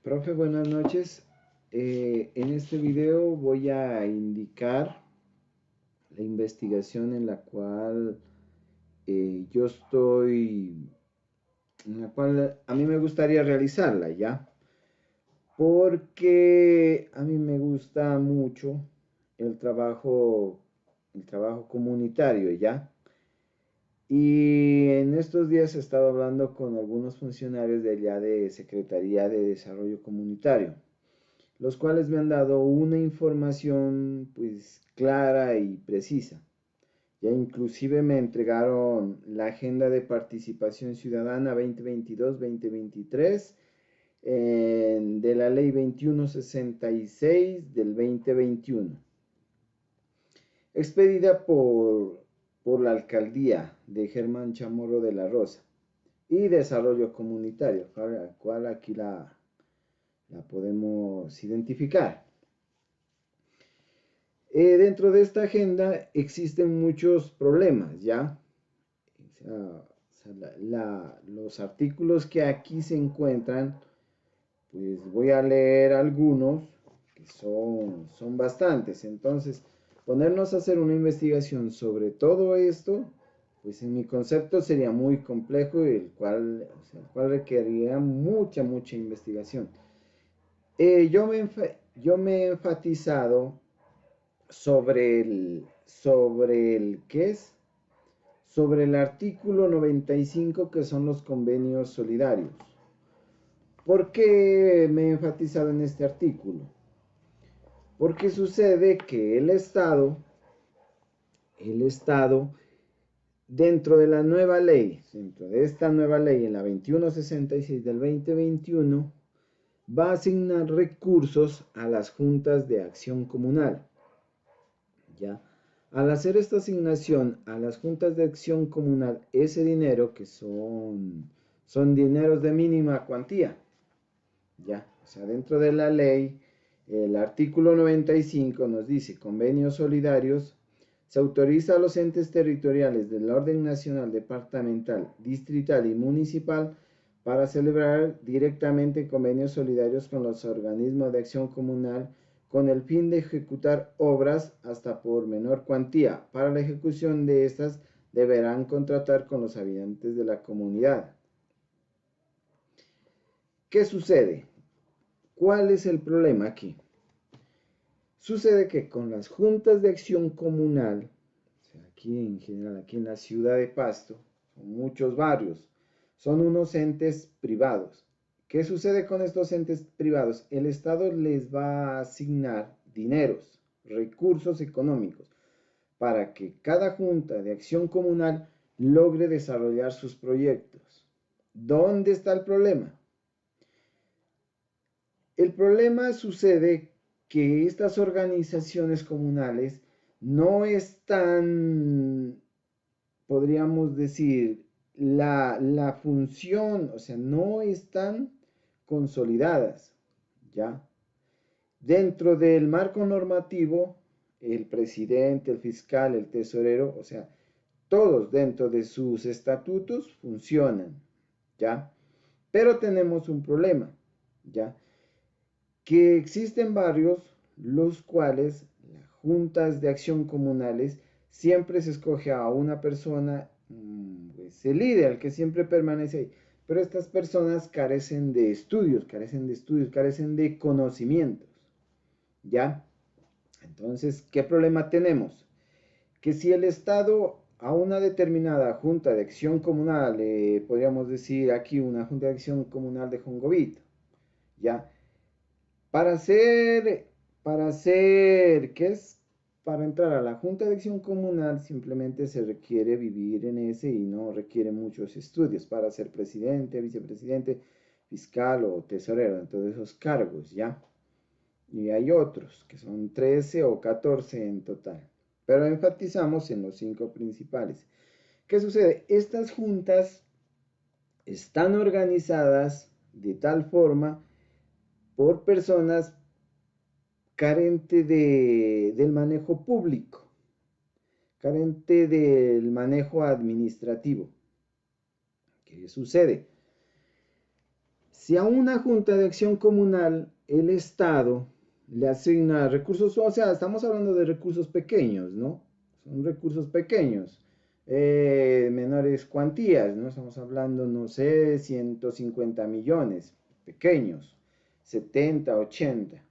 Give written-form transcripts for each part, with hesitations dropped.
Profe, buenas noches. En este video voy a indicar la investigación en la cual yo estoy, en la cual a mí me gustaría realizarla, ¿ya? Porque a mí me gusta mucho el el trabajo comunitario, ¿ya? Y en estos días he estado hablando con algunos funcionarios de allá de Secretaría de Desarrollo Comunitario, los cuales me han dado una información pues clara y precisa. Ya inclusive me entregaron la agenda de participación ciudadana 2022-2023 de la ley 2166 del 2021, expedida por la alcaldía de Germán Chamorro de la Rosa y desarrollo comunitario, la cual aquí la podemos identificar. Dentro de esta agenda existen muchos problemas, ¿ya? Los artículos que aquí se encuentran, pues voy a leer algunos, que son bastantes. Entonces, ponernos a hacer una investigación sobre todo esto, pues en mi concepto sería muy complejo, el cual requeriría mucha investigación. Yo me he enfatizado sobre el ¿qué es? Sobre el artículo 95 que son los convenios solidarios. ¿Por qué me he enfatizado en este artículo? Porque sucede que el Estado, dentro de esta nueva ley, en la 2166 del 2021, va a asignar recursos a las juntas de acción comunal. ¿Ya? Al hacer esta asignación a las juntas de acción comunal, ese dinero son dineros de mínima cuantía, ¿ya? O sea, dentro de la ley, el artículo 95 nos dice, convenios solidarios, se autoriza a los entes territoriales del orden nacional, departamental, distrital y municipal para celebrar directamente convenios solidarios con los organismos de acción comunal con el fin de ejecutar obras hasta por menor cuantía. Para la ejecución de estas deberán contratar con los habitantes de la comunidad. ¿Qué sucede? ¿Cuál es el problema aquí? Sucede que con las juntas de acción comunal, o sea, aquí en general, aquí en la ciudad de Pasto, son muchos barrios, son unos entes privados. ¿Qué sucede con estos entes privados? El Estado les va a asignar dineros, recursos económicos, para que cada junta de acción comunal logre desarrollar sus proyectos. ¿Dónde está el problema? El problema sucede que estas organizaciones comunales no están, podríamos decir, la función, o sea, no están consolidadas, ¿ya? Dentro del marco normativo, el presidente, el fiscal, el tesorero, o sea, todos dentro de sus estatutos funcionan, ¿ya? Pero tenemos un problema, ¿ya? Que existen barrios los cuales las juntas de acción comunales siempre se escoge a una persona, pues el líder, el que siempre permanece ahí. Pero estas personas carecen de conocimientos, ¿ya? Entonces, ¿qué problema tenemos? Que si el Estado a una determinada junta de acción comunal, podríamos decir aquí una junta de acción comunal de Jongovito, ¿ya? Para hacer, ¿qué es? Para entrar a la Junta de Acción Comunal simplemente se requiere vivir en ese y no requiere muchos estudios para ser presidente, vicepresidente, fiscal o tesorero, en todos esos cargos, ¿ya? Y hay otros, que son 13 o 14 en total. Pero enfatizamos en los 5 principales. ¿Qué sucede? Estas juntas están organizadas de tal forma por personas carente del manejo público, carente del manejo administrativo. ¿Qué sucede? Si a una junta de acción comunal el Estado le asigna recursos, o sea, estamos hablando de recursos pequeños, ¿no? Son recursos pequeños, menores cuantías, ¿no? Estamos hablando, no sé, 150 millones, pequeños, 70, 80.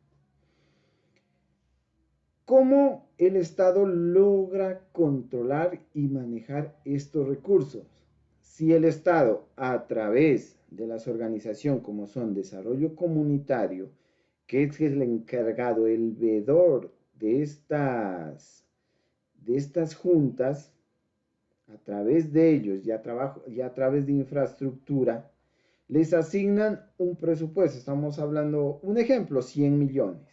¿Cómo el Estado logra controlar y manejar estos recursos? Si el Estado, a través de las organizaciones como son Desarrollo Comunitario, que es el encargado, el veedor de estas juntas, a través de ellos y a través de infraestructura, les asignan un presupuesto. Estamos hablando, un ejemplo, 100 millones.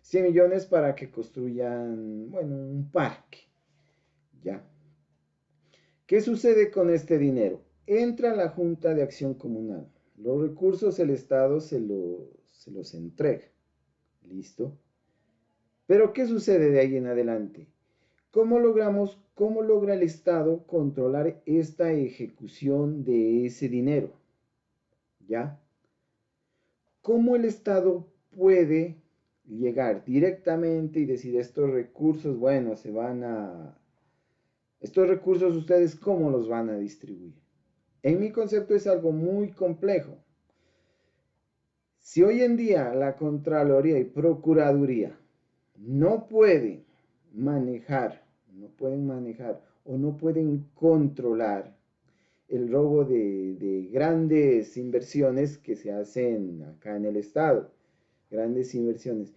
100 millones para que construyan, bueno, un parque. ¿Ya? ¿Qué sucede con este dinero? Entra la Junta de Acción Comunal. Los recursos el Estado se los entrega. ¿Listo? Pero ¿qué sucede de ahí en adelante? ¿Cómo logra el Estado controlar esta ejecución de ese dinero? ¿Ya? ¿Cómo el Estado puede llegar directamente y decir estos recursos, bueno, estos recursos ustedes cómo los van a distribuir? En mi concepto es algo muy complejo. Si hoy en día la Contraloría y Procuraduría no pueden manejar o no pueden controlar el robo de grandes inversiones que se hacen acá en el Estado, grandes inversiones.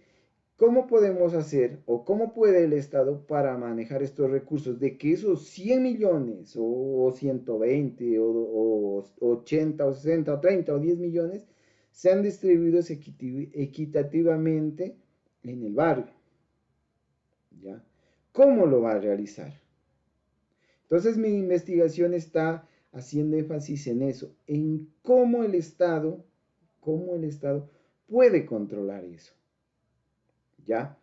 ¿Cómo podemos hacer o cómo puede el Estado para manejar estos recursos de que esos 100 millones o 120 o 80 o 60 o 30 o 10 millones sean distribuidos equitativamente en el barrio? ¿Ya? ¿Cómo lo va a realizar? Entonces mi investigación está haciendo énfasis en eso, en cómo el Estado puede controlar eso. ¿Ya?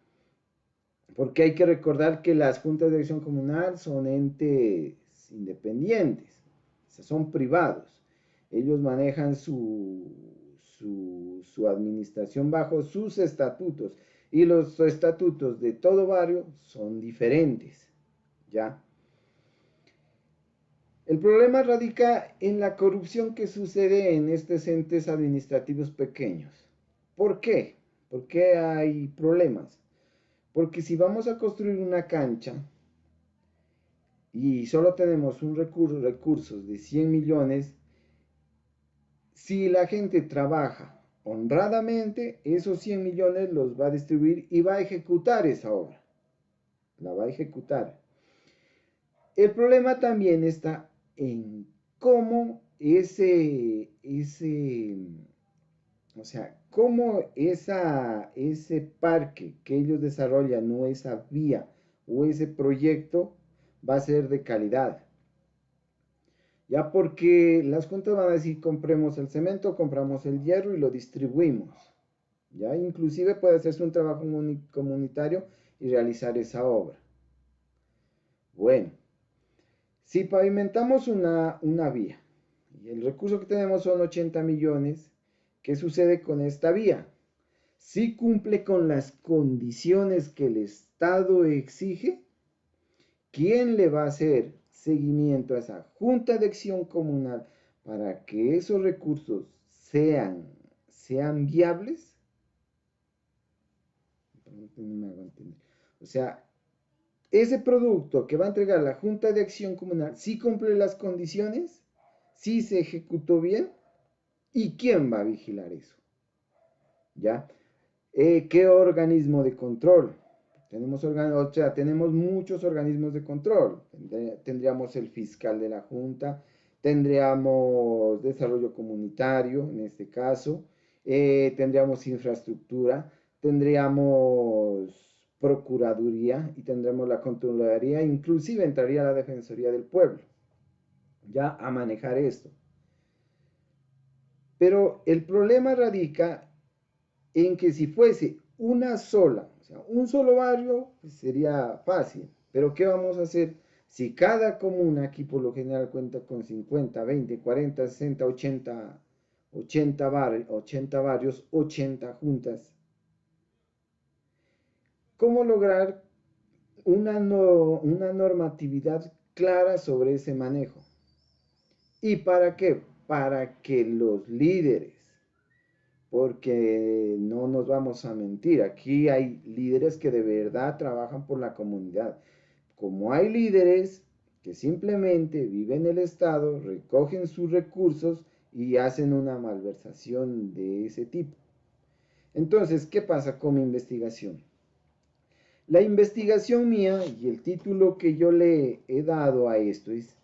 Porque hay que recordar que las juntas de acción comunal son entes independientes, o sea, son privados. Ellos manejan su administración bajo sus estatutos y los estatutos de todo barrio son diferentes. ¿Ya? El problema radica en la corrupción que sucede en estos entes administrativos pequeños. ¿Por qué? ¿Por qué hay problemas? Porque si vamos a construir una cancha y solo tenemos recursos de 100 millones, si la gente trabaja honradamente, esos 100 millones los va a distribuir y va a ejecutar esa obra. La va a ejecutar. El problema también está en cómo o sea, cómo ese parque que ellos desarrollan o esa vía o ese proyecto va a ser de calidad. Ya porque las juntas van a decir compremos el cemento, compramos el hierro y lo distribuimos. Ya inclusive puede hacerse un trabajo comunitario y realizar esa obra. Bueno, si pavimentamos una vía y el recurso que tenemos son 80 millones, ¿qué sucede con esta vía? Si cumple con las condiciones que el Estado exige, ¿quién le va a hacer seguimiento a esa junta de acción comunal para que esos recursos sean viables? O sea, ese producto que va a entregar la junta de acción comunal, ¿sí cumple las condiciones? ¿Sí se ejecutó bien? ¿Y quién va a vigilar eso? ¿Ya? ¿Qué organismo de control? Tenemos muchos organismos de control. Tendríamos el fiscal de la Junta, tendríamos desarrollo comunitario, en este caso, tendríamos infraestructura, tendríamos procuraduría y tendríamos la Contraloría, inclusive entraría la Defensoría del Pueblo, ya a manejar esto. Pero el problema radica en que si fuese una sola, o sea, un solo barrio, pues sería fácil. Pero ¿qué vamos a hacer si cada comuna aquí por lo general cuenta con 50, 20, 40, 60, 80 80 barrios, 80 juntas. ¿Cómo lograr una normatividad clara sobre ese manejo? ¿Y para qué? Para que los líderes, porque no nos vamos a mentir, aquí hay líderes que de verdad trabajan por la comunidad. Como hay líderes que simplemente viven el Estado, recogen sus recursos y hacen una malversación de ese tipo. Entonces, ¿qué pasa con mi investigación? La investigación mía y el título que yo le he dado a esto es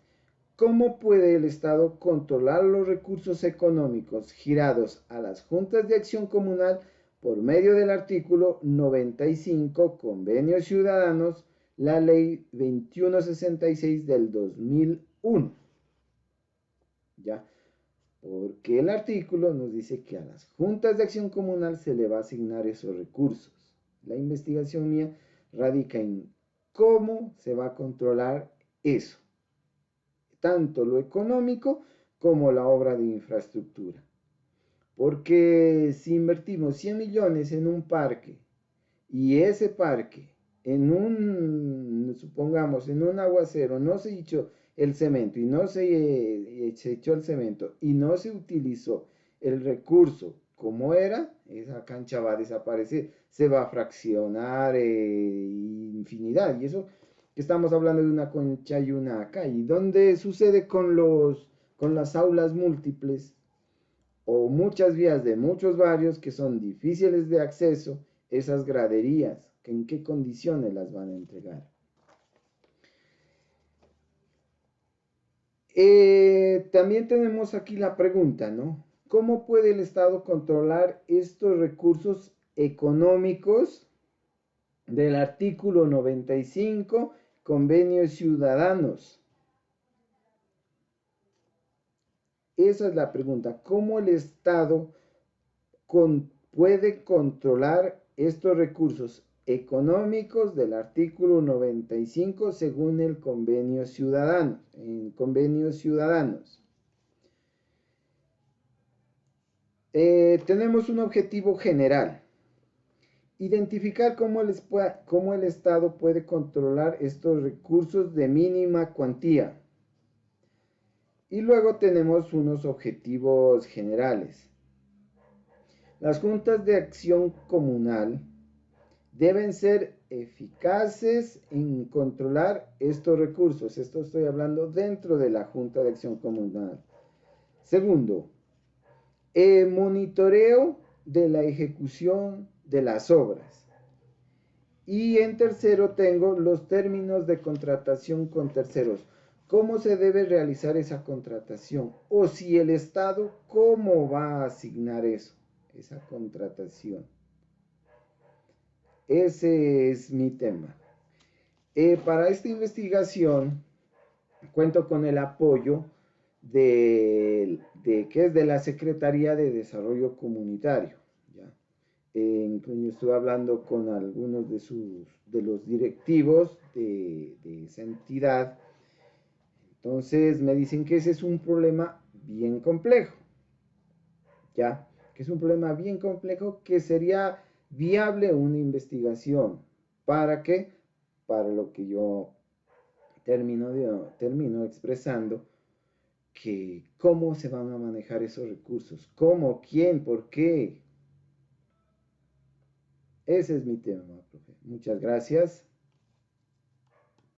¿cómo puede el Estado controlar los recursos económicos girados a las juntas de acción comunal por medio del artículo 95, Convenios Ciudadanos, la ley 2166 del 2001? ¿Ya? Porque el artículo nos dice que a las juntas de acción comunal se le va a asignar esos recursos. La investigación mía radica en cómo se va a controlar eso, tanto lo económico como la obra de infraestructura. Porque si invertimos 100 millones en un parque y ese parque supongamos, en un aguacero no se echó el cemento y no se echó el cemento y no se utilizó el recurso como era, esa cancha va a desaparecer, se va a fraccionar infinidad. Y eso que estamos hablando de una concha y una calle. ¿Dónde sucede con las aulas múltiples o muchas vías de muchos barrios que son difíciles de acceso? Esas graderías, ¿en qué condiciones las van a entregar? También tenemos aquí la pregunta, ¿no? ¿Cómo puede el Estado controlar estos recursos económicos del artículo 95, Convenios Ciudadanos? Esa es la pregunta. ¿Cómo el Estado puede controlar estos recursos económicos del artículo 95 según el Convenio Ciudadano? En Convenios Ciudadanos. Tenemos un objetivo general. Identificar cómo el Estado puede controlar estos recursos de mínima cuantía. Y luego tenemos unos objetivos generales. Las juntas de acción comunal deben ser eficaces en controlar estos recursos. Esto estoy hablando dentro de la Junta de Acción Comunal. Segundo, monitoreo de la ejecución de las obras. Y en tercero tengo los términos de contratación con terceros. ¿Cómo se debe realizar esa contratación? O si el Estado, ¿cómo va a asignar eso? Esa contratación. Ese es mi tema. Para esta investigación cuento con el apoyo que es de la Secretaría de Desarrollo Comunitario. ¿Ya? Estuve hablando con algunos de los directivos de esa entidad. Entonces me dicen que ese es un problema bien complejo. ¿Ya? Que es un problema bien complejo que sería viable una investigación. ¿Para qué? Para lo que yo termino expresando, que cómo se van a manejar esos recursos, cómo, quién, por qué. Ese es mi tema, profe. Muchas gracias.